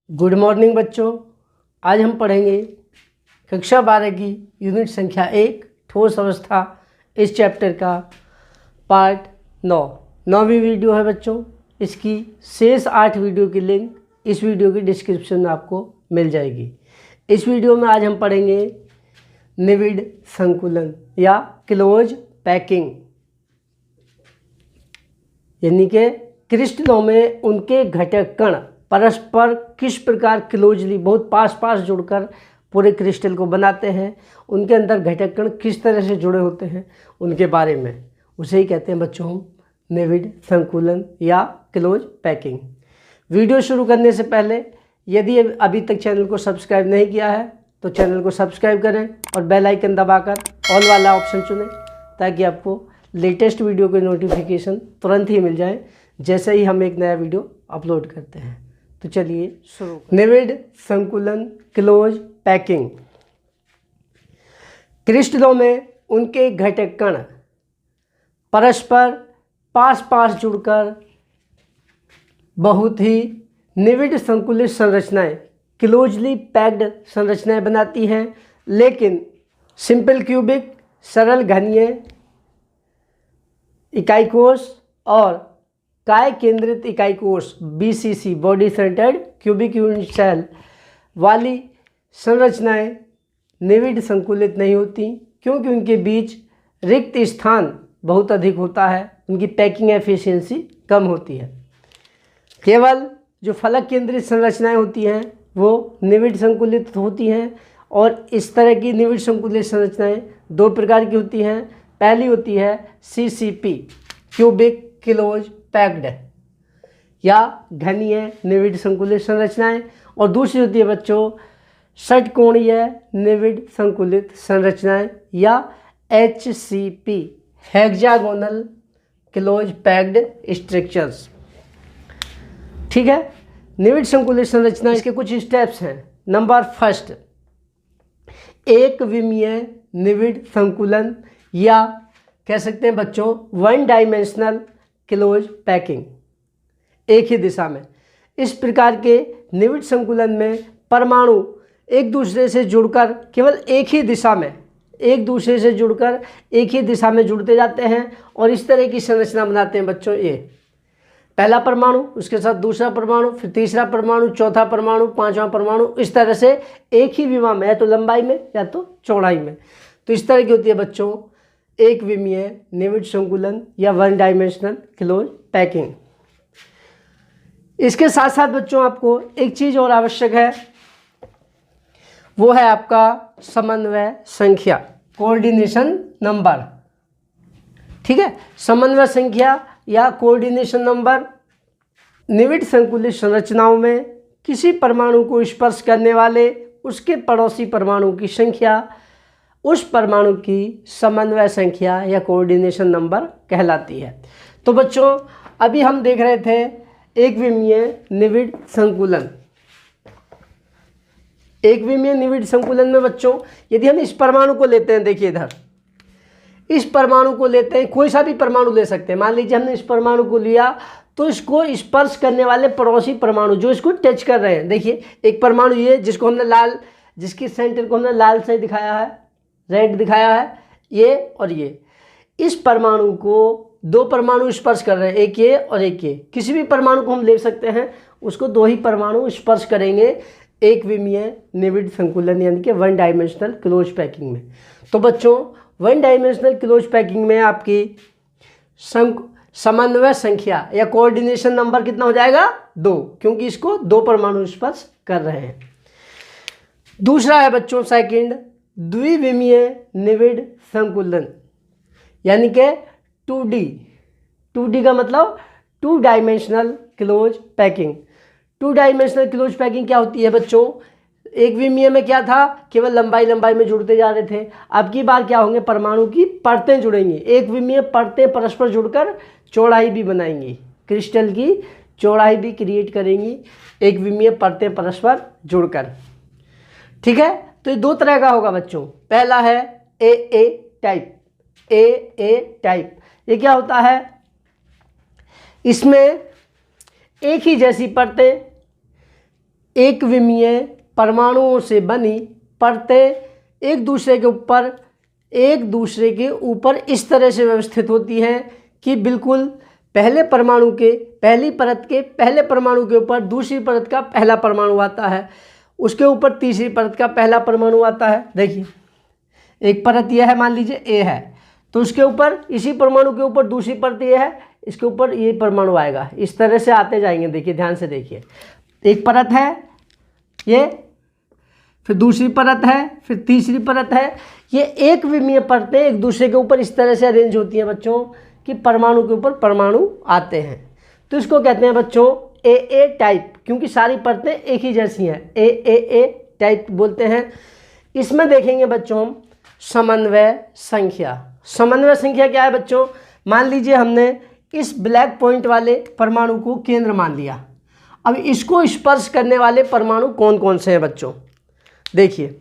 Good morning बच्चों। आज हम पढ़ेंगे कक्षा 12 की यूनिट संख्या 1 ठोस अवस्था, इस चैप्टर का पार्ट 9 9वीं वीडियो है बच्चों। इसकी शेष 8 वीडियो की लिंक इस वीडियो की डिस्क्रिप्शन में आपको मिल जाएगी। इस वीडियो में आज हम पढ़ेंगे निविड संकुलन या क्लोज पैकिंग, यानी कि क्रिस्टलों में उनके घटक कण परस्पर किस प्रकार क्लोजली बहुत पास जुड़कर पूरे क्रिस्टल को बनाते हैं, उनके अंदर घटक कण किस तरह से जुड़े होते हैं उनके बारे में, उसे ही कहते हैं बच्चों हम निविड संकुलन या क्लोज पैकिंग। वीडियो शुरू करने से पहले यदि अभी तक चैनल को सब्सक्राइब नहीं किया है तो चैनल को सब्सक्राइब करें और बेल आइकन दबाकर ऑल वाला ऑप्शन चुनें ताकि आपको लेटेस्ट वीडियो के नोटिफिकेशन तुरंत ही मिल जाए जैसे ही हम एक नया वीडियो अपलोड करते हैं। तो चलिए शुरू। निविड संकुलन क्लोज पैकिंग। क्रिस्टलों में उनके घटक कण परस्पर पास जुड़कर बहुत ही निविड संकुलित संरचनाएं क्लोजली पैक्ड संरचनाएं बनाती हैं, लेकिन सिंपल क्यूबिक सरल घनीय इकाई कोष और काय केंद्रित इकाई कोष BCC body centred cubic unit cell वाली संरचनाएं निविड संकुलित नहीं होती, क्योंकि उनके बीच रिक्त स्थान बहुत अधिक होता है, उनकी पैकिंग एफिशिएंसी कम होती है। केवल जो फलक केंद्रित संरचनाएं होती हैं वो निविड संकुलित होती हैं, और इस तरह की निविड संकुलित संरचनाएं दो प्रकार की होती हैं। पहली होती है CCP क्यूबिक क्लोज पैक्ड या घनीय निविड संकुलित संरचनाएं, और दूसरी होती है बच्चों षटकोणीय निविड संकुलित संरचनाएं या HCP hexagonal close packed structures. ठीक है, निविड संकुलित संरचना इसके कुछ स्टेप्स हैं। नंबर फर्स्ट, एक विमीय निविड संकुलन या कह सकते हैं बच्चों वन डायमेंशनल क्लोज पैकिंग, एक ही दिशा में। इस प्रकार के निविड संकुलन में परमाणु एक दूसरे से जुड़कर केवल एक ही दिशा में जुड़ते जाते हैं और इस तरह की संरचना बनाते हैं बच्चों। ये पहला परमाणु, उसके साथ दूसरा परमाणु, फिर तीसरा परमाणु, चौथा परमाणु, पांचवा परमाणु, इस तरह से एक ही विमा में, या तो लंबाई में या तो चौड़ाई में। तो इस तरह की होती है बच्चों एक विमीय निविड संकुलन या वन डायमेंशनल क्लोज पैकिंग। इसके साथ साथ बच्चों आपको एक चीज और आवश्यक है, वो है आपका समन्वय संख्या, कोऑर्डिनेशन नंबर। ठीक है, समन्वय संख्या या कोऑर्डिनेशन नंबर निविड संकुलित संरचनाओं में किसी परमाणु को स्पर्श करने वाले उसके पड़ोसी परमाणु की संख्या उस परमाणु की समन्वय संख्या या कोऑर्डिनेशन नंबर कहलाती है। तो बच्चों अभी हम देख रहे थे एक विमीय निविड संकुलन। एक विमीय निविड संकुलन में बच्चों यदि हम इस परमाणु को लेते हैं, देखिए इधर इस परमाणु को लेते हैं, कोई सा भी परमाणु ले सकते हैं। मान लीजिए हमने इस परमाणु को लिया तो इसको स्पर्श करने वाले पड़ोसी परमाणु जो इसको टच कर रहे हैं, देखिए एक परमाणु ये जिसको हमने लाल, जिसकी सेंटर को हमने लाल से दिखाया है, रेड दिखाया है, ये और ये, इस परमाणु को दो परमाणु स्पर्श कर रहे हैं, एक ये और एक ये। किसी भी परमाणु को हम ले सकते हैं, उसको दो ही परमाणु स्पर्श करेंगे एक विमीय निविड संकुलन यानी कि वन डायमेंशनल क्लोज पैकिंग में। तो बच्चों वन डायमेंशनल क्लोज पैकिंग में आपकी समन्वय संख्या या कोऑर्डिनेशन नंबर कितना हो जाएगा? 2, क्योंकि इसको दो परमाणु स्पर्श कर रहे हैं। दूसरा है बच्चों सेकंड द्विविमीय निविड संकुलन यानी कि 2D का मतलब two dimensional close packing. Two dimensional close packing क्या होती है बच्चों? एक विमीय में क्या था, केवल लंबाई में जुड़ते जा रहे थे। अब की बार क्या होंगे, परमाणु की परतें जुड़ेंगी। एक विमीय परतें परस्पर जुड़कर चौड़ाई भी बनाएंगी, क्रिस्टल की चौड़ाई भी क्रिएट करेंगी एक विमीय परतें परस्पर जुड़कर। ठीक है, तो ये दो तरह का होगा बच्चों। पहला है AA टाइप। ये क्या होता है, इसमें एक ही जैसी परतें एक विमीय परमाणुओं से बनी परतें एक दूसरे के ऊपर इस तरह से व्यवस्थित होती हैं कि बिल्कुल पहली परत के पहले परमाणु के ऊपर दूसरी परत का पहला परमाणु आता है, उसके ऊपर तीसरी परत का पहला परमाणु आता है। देखिए एक परत यह है, मान लीजिए ए है, तो उसके ऊपर इसी परमाणु के ऊपर दूसरी परत ये है, इसके ऊपर ये परमाणु आएगा। इस तरह से आते जाएंगे। देखिए ध्यान से देखिए, एक परत है ये, फिर दूसरी परत है, फिर तीसरी परत है। ये एक विमीय परतें एक दूसरे के ऊपर इस तरह से अरेंज होती हैं बच्चों कि परमाणु के ऊपर परमाणु आते हैं। तो इसको कहते हैं बच्चों ए टाइप, क्योंकि सारी परतें एक ही जैसी हैं, ए टाइप बोलते हैं। इसमें देखेंगे बच्चों हम समन्वय संख्या। समन्वय संख्या क्या है बच्चों? मान लीजिए हमने इस ब्लैक पॉइंट वाले परमाणु को केंद्र मान लिया। अब इसको स्पर्श करने वाले परमाणु कौन कौन से हैं बच्चों? देखिए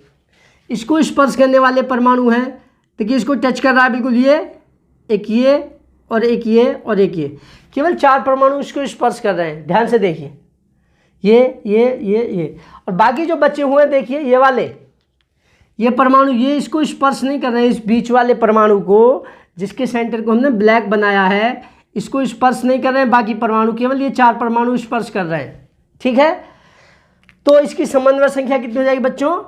इसको स्पर्श करने वाले परमाणु हैं, देखिए इसको टच कर रहा है बिल्कुल, ये और एक ये, केवल 4 परमाणु इसको स्पर्श कर रहे हैं। ध्यान से देखिए, ये और बाकी जो बचे हुए हैं देखिए ये वाले, ये परमाणु ये इसको स्पर्श नहीं कर रहे हैं। इस बीच वाले परमाणु को, जिसके सेंटर को हमने ब्लैक बनाया है, इसको स्पर्श नहीं कर रहे हैं बाकी परमाणु, केवल ये 4 परमाणु स्पर्श कर रहे हैं। ठीक है, तो इसकी समन्वय संख्या कितनी हो जाएगी बच्चों?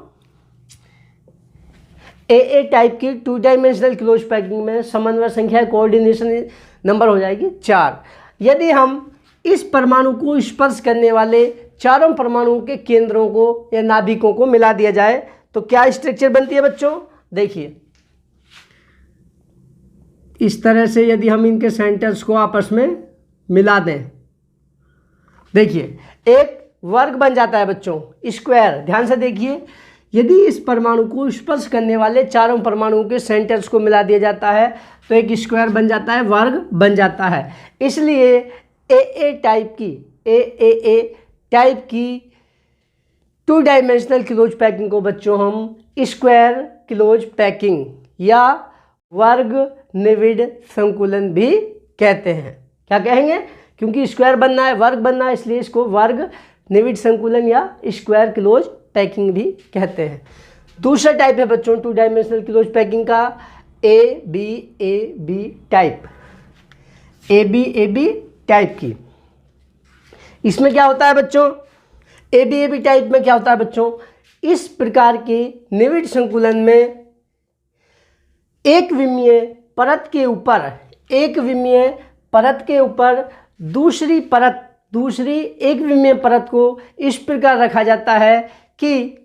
ए टाइप की 2 डायमेंशनल क्लोज पैकिंग में समन्वय संख्या कोऑर्डिनेशन नंबर हो जाएगी 4। यदि हम इस परमाणु को स्पर्श करने वाले चारों परमाणुओं के केंद्रों को या नाभिकों को मिला दिया जाए तो क्या स्ट्रक्चर बनती है बच्चों? देखिए इस तरह से यदि हम इनके सेंटर्स को आपस में मिला दें, देखिए एक वर्ग बन जाता है बच्चों, स्क्वायर। ध्यान से देखिए, यदि इस परमाणु को स्पर्श करने वाले चारों परमाणुओं के सेंटर्स को मिला दिया जाता है तो एक स्क्वायर बन जाता है, वर्ग बन जाता है। इसलिए ए टाइप की 2 डायमेंशनल क्लोज पैकिंग को बच्चों हम स्क्वायर क्लोज पैकिंग या वर्ग निविड संकुलन भी कहते हैं। क्या कहेंगे? क्योंकि स्क्वायर बनना है, वर्ग बनना है, इसलिए इसको वर्ग निविड संकुलन या स्क्वायर क्लोज पैकिंग भी कहते हैं। दूसरा टाइप है बच्चों 2 डायमेंशनल क्लोज पैकिंग का A B type. A B type की इसमें क्या होता है बच्चों? ए बी टाइप में क्या होता है बच्चों? इस प्रकार के निविड संकुलन में एक विमीय परत के ऊपर दूसरी एक विमीय परत को इस प्रकार रखा जाता है कि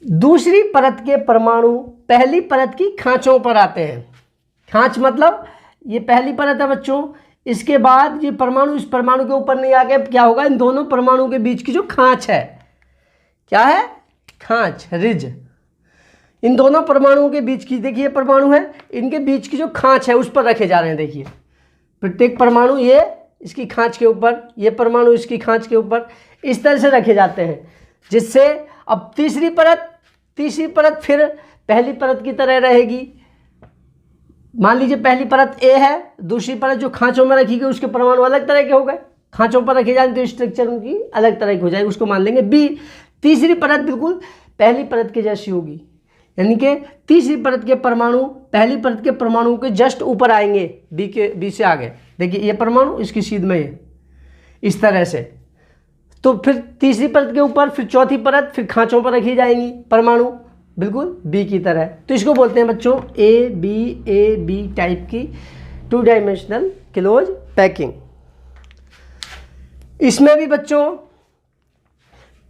दूसरी परत के परमाणु पहली परत की खांचों पर आते हैं। खांच मतलब ये पहली परत है बच्चों, इसके बाद ये परमाणु इस परमाणु के ऊपर नहीं आके क्या होगा, इन दोनों परमाणुओं के बीच की जो खांच है, क्या है? खांच, रिज। इन दोनों परमाणुओं के बीच की, देखिए परमाणु है, इनके बीच की जो खांच है उस पर रखे जा रहे हैं। देखिए प्रत्येक परमाणु ये इसकी खांच के ऊपर, ये परमाणु इसकी खांच के ऊपर, इस तरह से रखे जाते हैं, जिससे अब तीसरी परत फिर पहली परत की तरह रहेगी। मान लीजिए पहली परत ए है, दूसरी परत जो खांचों में रखी गई उसके परमाणु अलग तरह के हो गए, खांचों पर रखे जाए तो स्ट्रक्चर उनकी अलग तरह की हो जाएगी, उसको मान लेंगे बी। तीसरी परत बिल्कुल पहली परत के जैसी होगी, यानी कि तीसरी परत के परमाणु पहली परत के परमाणु के जस्ट ऊपर आएंगे, बी से आगे। देखिए ये परमाणु इसकी सीध में है, इस तरह से। तो फिर तीसरी परत के ऊपर फिर चौथी परत फिर खांचों पर रखी जाएंगी परमाणु, बिल्कुल बी की तरह। तो इसको बोलते हैं बच्चों ए बी टाइप की 2 डायमेंशनल क्लोज पैकिंग। इसमें भी बच्चों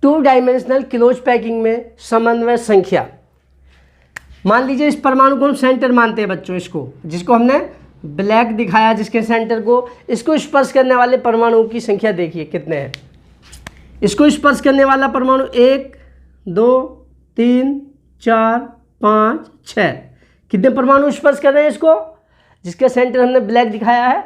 2 डायमेंशनल क्लोज पैकिंग में समन्वय संख्या, मान लीजिए इस परमाणु को हम सेंटर मानते हैं बच्चों, इसको जिसको हमने ब्लैक दिखाया, जिसके सेंटर को, इसको स्पर्श करने वाले परमाणुओं की संख्या देखिए कितने हैं। इसको स्पर्श करने वाला परमाणु 1 2 3 4 5 6, कितने परमाणु स्पर्श कर रहे हैं इसको? जिसके सेंटर हमने ब्लैक दिखाया है,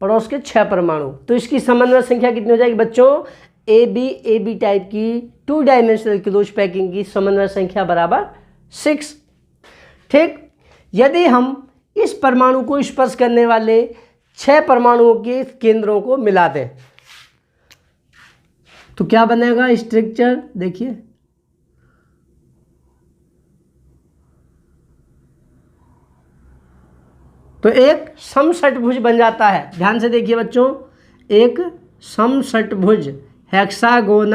पड़ोस के 6 परमाणु। तो इसकी समन्वय संख्या कितनी हो जाएगी बच्चों? ए बी टाइप की 2 डायमेंशनल क्लोज पैकिंग की समन्वय संख्या बराबर 6। ठीक, यदि हम इस परमाणु को स्पर्श करने वाले 6 परमाणुओं के केंद्रों को मिला दें, तो क्या बनेगा स्ट्रक्चर, देखिए तो एक समषटभुज बन जाता है। ध्यान से देखिए बच्चों, एक समषटभुज हेक्सागोन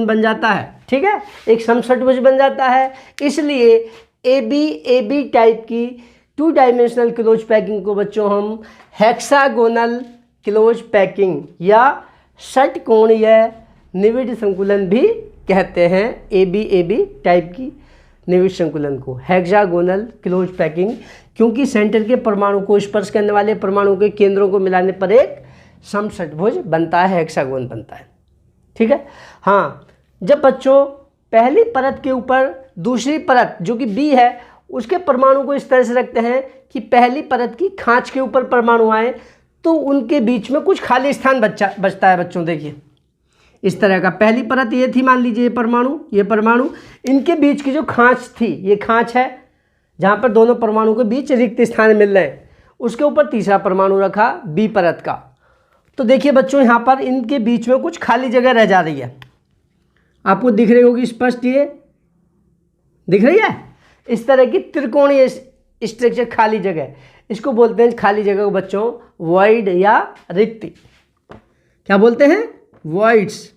बन जाता है। ठीक है, एक समषटभुज बन जाता है। इसलिए ए बी टाइप की 2 डायमेंशनल क्लोज पैकिंग को बच्चों हम हेक्सागोनल क्लोज पैकिंग या षटकोणीय निविड संकुलन भी कहते हैं। ए बी टाइप की निविड संकुलन को हेक्सागोनल क्लोज पैकिंग, क्योंकि सेंटर के परमाणु को स्पर्श करने वाले परमाणु के केंद्रों को मिलाने पर एक समषटभुज बनता है, हेक्सागोन बनता है। ठीक है। हाँ, जब बच्चों पहली परत के ऊपर दूसरी परत जो कि बी है उसके परमाणु को इस तरह से रखते हैं कि पहली परत की खांच के ऊपर परमाणु आए तो उनके बीच में कुछ खाली स्थान बचता है बच्चों। देखिए इस तरह का, पहली परत ये थी, मान लीजिए ये परमाणु, इनके बीच की जो खांच थी, ये खांच है जहाँ पर दोनों परमाणु के बीच रिक्त स्थान मिल रहे हैं, उसके ऊपर तीसरा परमाणु रखा बी परत का। तो देखिए बच्चों यहाँ पर इनके बीच में कुछ खाली जगह रह जा रही है, आपको दिख रही होगी स्पष्ट, ये दिख रही है। इस तरह की त्रिकोणीय स्ट्रक्चर खाली जगह, इसको बोलते हैं खाली जगह को बच्चों वॉइड या रिक्ति। क्या बोलते हैं? वॉइड्स।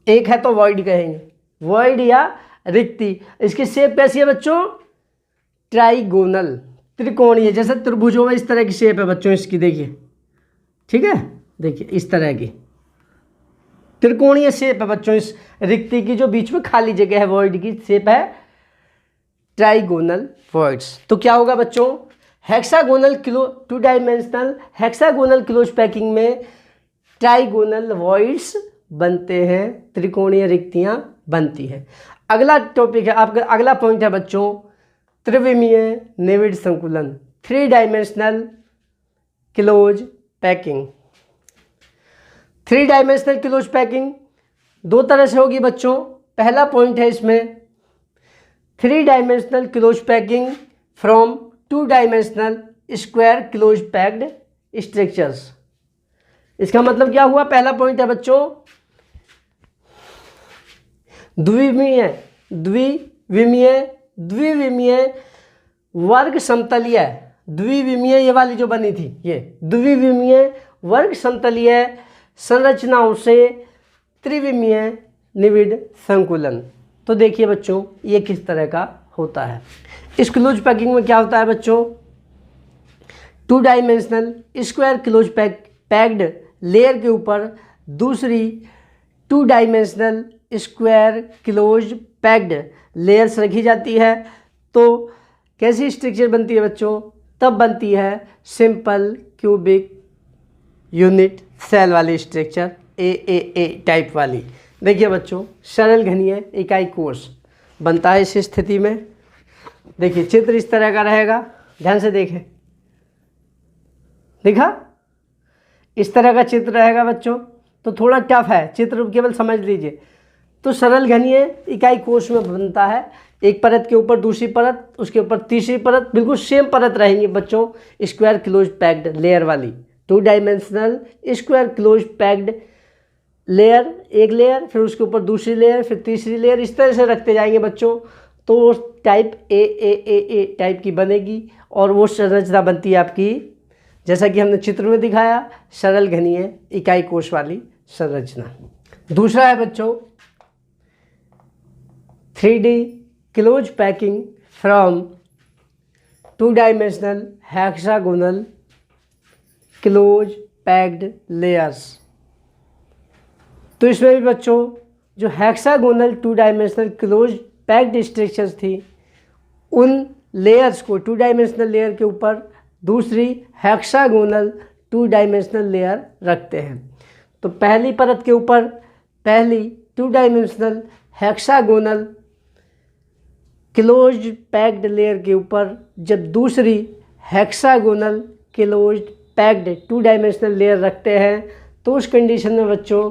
एक है तो वॉइड कहेंगे, वॉइड या रिक्ति। इसकी शेप कैसी है बच्चों? ट्राइगोनल, त्रिकोणीय, जैसे त्रिभुज हो इस तरह की शेप है बच्चों इसकी। देखिए, ठीक है, देखिए इस तरह की त्रिकोणीय शेप है बच्चों इस रिक्ति की, जो बीच में खाली जगह है वॉइड की शेप है ट्राइगोनल वॉइड्स। तो क्या होगा बच्चों? Hexagonal 2 dimensional hexagonal close packing में ट्राइगोनल वॉइड्स बनते हैं, त्रिकोणीय रिक्तियां बनती हैं। अगला टॉपिक है आपका, अगला पॉइंट है बच्चों त्रिविमीय निविड संकुलन, 3 dimensional close packing. 3 dimensional close packing 2 तरह से होगी बच्चों। पहला पॉइंट है इसमें 3 dimensional close packing from 2 dimensional square close packed structures. इसका मतलब क्या हुआ? पहला पॉइंट है बच्चों द्विविमीय वर्ग समतलीय, द्विविमीय ये वाली जो बनी थी, ये द्विविमीय वर्ग समतलीय संरचनाओं से त्रिविमीय निविड संकुलन। तो देखिए बच्चों ये किस तरह का होता है। इस क्लोज पैकिंग में क्या होता है बच्चों? 2 dimensional square close packed layer के ऊपर दूसरी 2 dimensional square close packed layers रखी जाती है। तो कैसी स्ट्रक्चर बनती है बच्चों? तब बनती है सिंपल क्यूबिक यूनिट सेल वाली स्ट्रक्चर, ए टाइप वाली। देखिए बच्चों सरल घनीय इकाई कोष बनता है इस स्थिति में। देखिए चित्र इस तरह का रहेगा, ध्यान से देखें, दिखा? इस तरह का चित्र रहेगा बच्चों। तो थोड़ा टफ है चित्र, केवल समझ लीजिए। तो सरल घनीय इकाई कोष में बनता है, एक परत के ऊपर दूसरी परत, उसके ऊपर तीसरी परत, बिल्कुल सेम परत रहेंगी बच्चों स्क्वायर क्लोज पैक्ड लेयर वाली। 2 dimensional square close packed layer, एक लेयर, फिर उसके ऊपर दूसरी लेयर, फिर तीसरी लेयर, इस तरह से रखते जाएंगे बच्चों। तो टाइप ए टाइप की बनेगी और वो संरचना बनती है आपकी, जैसा कि हमने चित्र में दिखाया, सरल घनीय इकाई कोष वाली संरचना। दूसरा है बच्चों 3D close packing from 2 dimensional hexagonal close packed layers. तो इसमें भी बच्चों जो hexagonal 2 dimensional close packed structures थी, उन लेयर्स को 2 डायमेंशनल लेयर के ऊपर दूसरी हेक्सागोनल 2 डायमेंशनल लेयर रखते हैं। तो पहली परत के ऊपर पहली 2 dimensional hexagonal closed packed layer के ऊपर जब दूसरी hexagonal closed packed 2 dimensional layer रखते हैं, तो उस कंडीशन में बच्चों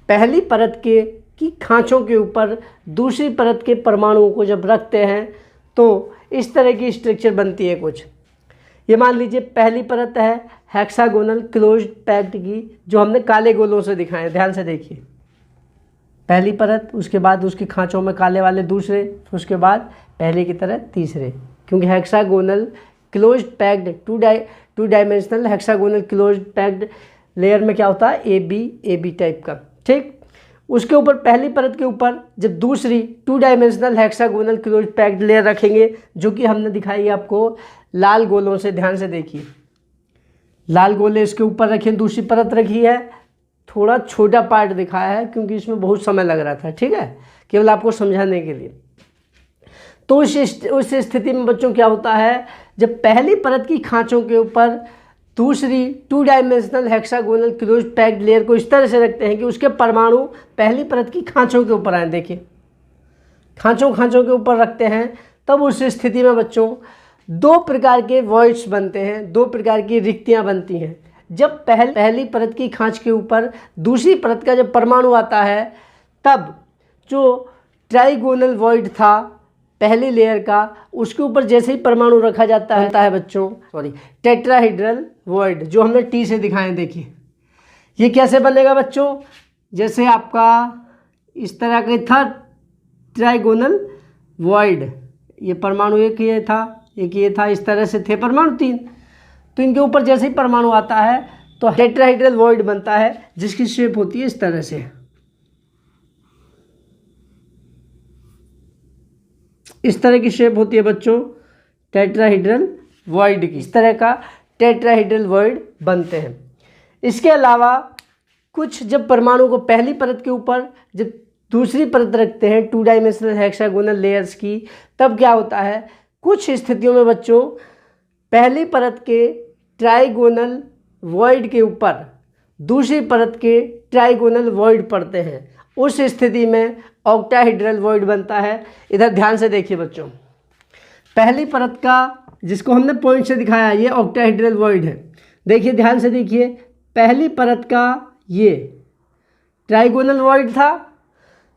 पहली परत की खांचों के ऊपर दूसरी परत के परमाणुओं को जब रखते हैं तो इस तरह की स्ट्रक्चर बनती है कुछ। ये मान लीजिए पहली परत है हेक्सागोनल क्लोज्ड पैक्ड की, जो हमने काले गोलों से दिखाए, ध्यान से देखिए। पहली परत, उसके बाद उसके खांचों में काले वाले दूसरे, उसके बाद पहले की तरह तीसरे, क्योंकि hexagonal closed packed two dimensional hexagonal closed packed layer में क्या होता है, ए बी टाइप का, ठीक। उसके ऊपर पहली परत के ऊपर जब दूसरी two dimensional hexagonal closed packed layer रखेंगे, जो कि हमने दिखाई आपको लाल गोलों से, ध्यान से देखिए। लाल गोले इसके ऊपर रखे, दूसरी परत रखी है, थोड़ा छोटा पार्ट दिखाया है क्योंकि इसमें बहुत समय लग रहा था, ठीक है, केवल आपको समझाने के लिए। तो उस स्थिति में बच्चों क्या होता है, जब पहली परत की खांचों के ऊपर दूसरी two dimensional hexagonal closed packed layer को इस तरह से रखते हैं कि उसके परमाणु पहली परत की खांचों के ऊपर आए, देखिए खांचों के ऊपर रखते हैं, तब उस स्थिति में बच्चों दो प्रकार के वॉइड्स बनते हैं, दो प्रकार की रिक्तियां बनती हैं। जब पहली परत की खांच के ऊपर दूसरी परत का जब परमाणु आता है, तब जो ट्राइगोनल वॉइड था पहली लेयर का, उसके ऊपर जैसे ही परमाणु रखा जाता है बच्चों, टेट्राहेड्रल वॉइड, जो हमने टी से दिखाए। देखिए ये कैसे बनेगा बच्चों, जैसे आपका इस तरह का था ट्राइगोनल वॉइड, ये परमाणु एक ये था, इस तरह से थे परमाणु तीन, तो इनके ऊपर जैसे ही परमाणु आता है तो टेट्राहेड्रल वॉइड बनता है, जिसकी शेप होती है इस तरह से, इस तरह की शेप होती है बच्चों टेट्राहेड्रल वॉइड की। इस तरह का टेट्राहेड्रल वॉइड बनते हैं। इसके अलावा कुछ जब परमाणु को पहली परत के ऊपर जब दूसरी परत रखते हैं टू डायमेंशनल हेक्सागोनल लेयर्स की, तब क्या होता है, कुछ स्थितियों में बच्चों पहली परत के ट्राइगोनल वॉइड के ऊपर दूसरी परत के ट्राइगोनल वॉइड पड़ते हैं। उस स्थिति में ऑक्टाहेड्रल वॉइड बनता है। इधर ध्यान से देखिए बच्चों, पहली परत का जिसको हमने पॉइंट से दिखाया, ये ऑक्टाहेड्रल वॉइड है। देखिए ध्यान से देखिए, पहली परत का ये ट्राइगोनल वॉइड था,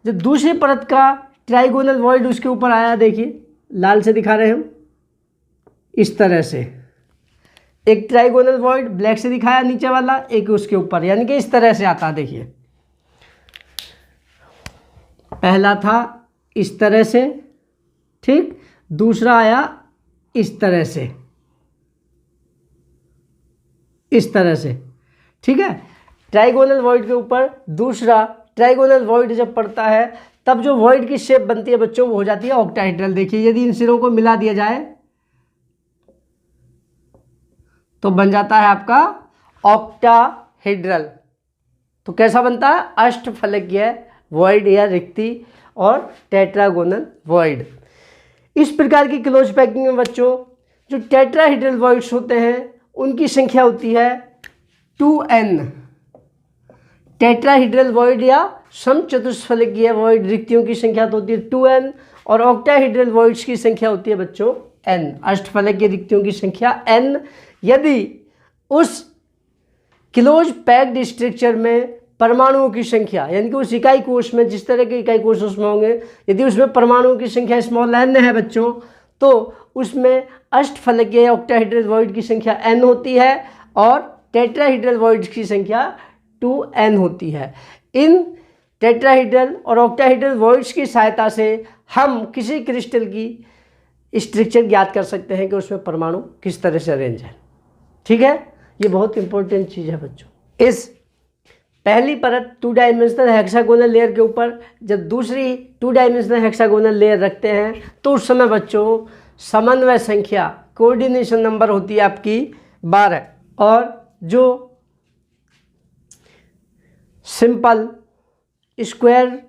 जब दूसरी परत का ट्राइगोनल वॉइड उसके ऊपर आया, देखिए लाल से दिखा रहे हैं हम, इस तरह से एक ट्राइगोनल वॉइड ब्लैक से दिखाया नीचे वाला, एक उसके ऊपर, यानी कि इस तरह से आता है। देखिए पहला था इस तरह से, ठीक, दूसरा आया इस तरह से, इस तरह से, ठीक है। ट्राइगोनल वॉइड के ऊपर दूसरा ट्राइगोनल वॉइड जब पड़ता है, तब जो वॉइड की शेप बनती है बच्चों वो हो जाती है ऑक्टाहेड्रल। देखिए यदि इन सिरों को मिला दिया जाए तो बन जाता है आपका ऑक्टाहेड्रल। तो कैसा बनता है, अष्टफलकीय वॉइड या रिक्ति और टेट्रागोनल वॉइड। इस प्रकार की क्लोज पैकिंग में बच्चों जो टेट्राहेड्रल वॉइड्स होते हैं उनकी संख्या होती है 2n। टेट्राहेड्रल वॉइड या समचतुष्फलकीय वॉइड रिक्तियों की संख्या तो होती है 2n, और ऑक्टाहेड्रल वॉइड्स की संख्या होती है बच्चों n। अष्टफलकीय रिक्तियों की संख्या n। यदि उस क्लोज पैक्ड स्ट्रक्चर में परमाणुओं की संख्या, यानी कि उस इकाई कोश में जिस तरह के इकाई कोश उसमें होंगे, यदि उसमें परमाणुओं की संख्या स्मॉल n है बच्चों, तो उसमें अष्टफलकीय ऑक्टाहेड्रल वॉइड की संख्या n होती है और टेट्राहेड्रल वॉइड की संख्या 2n होती है। इन टेट्राहेड्रल और ऑक्टाहेड्रल वॉइड्स की सहायता से हम किसी क्रिस्टल की स्ट्रक्चर ज्ञात कर सकते हैं कि उसमें परमाणु किस तरह से अरेंज है, ठीक है। ये बहुत इंपॉर्टेंट चीज़ है बच्चों। इस पहली परत टू डायमेंशनल हेक्सागोनल लेयर के ऊपर जब दूसरी टू डायमेंशनल हेक्सागोनल लेयर रखते हैं, तो उस समय बच्चों समन्वय संख्या, कोऑर्डिनेशन नंबर होती है आपकी 12, और जो simple square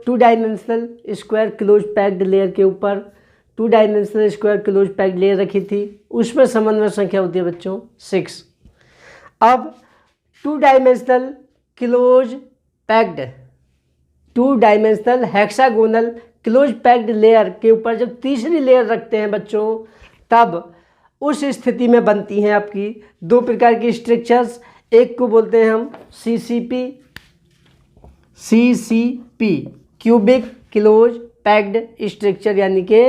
two dimensional square close packed layer के ऊपर two dimensional square close packed layer रखी थी, उसमें समन्वय संख्या होती है बच्चों 6। अब two dimensional close packed two dimensional hexagonal close packed layer के ऊपर जब तीसरी लेयर रखते हैं बच्चों, तब उस स्थिति में बनती हैं आपकी दो प्रकार की स्ट्रक्चर्स। एक को बोलते हैं हम CCP cubic close packed structure, यानी कि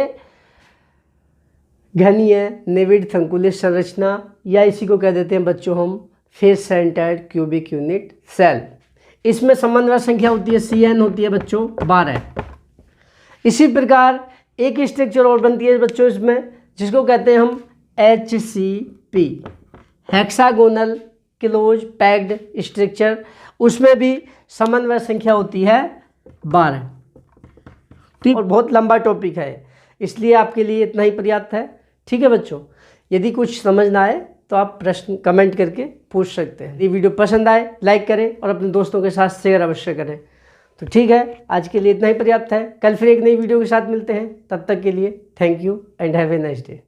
घनीय निविड संकुलित संरचना, या इसी को कह देते हैं बच्चों हम face centred cubic unit cell. इसमें समन्वय संख्या होती है CN होती है बच्चों 12। इसी प्रकार एक स्ट्रक्चर और बनती है बच्चों इसमें, जिसको कहते हैं हम HCP, hexagonal close packed structure. उसमें भी समन्वय संख्या होती है 12। ठीक, और बहुत लंबा टॉपिक है, इसलिए आपके लिए इतना ही पर्याप्त है। ठीक है बच्चों, यदि कुछ समझ ना आए तो आप प्रश्न कमेंट करके पूछ सकते हैं। यदि वीडियो पसंद आए लाइक करें और अपने दोस्तों के साथ शेयर अवश्य करें। तो ठीक है, आज के लिए इतना ही पर्याप्त है। कल फिर एक नई वीडियो के साथ मिलते हैं, तब तक के लिए thank you and have a nice day.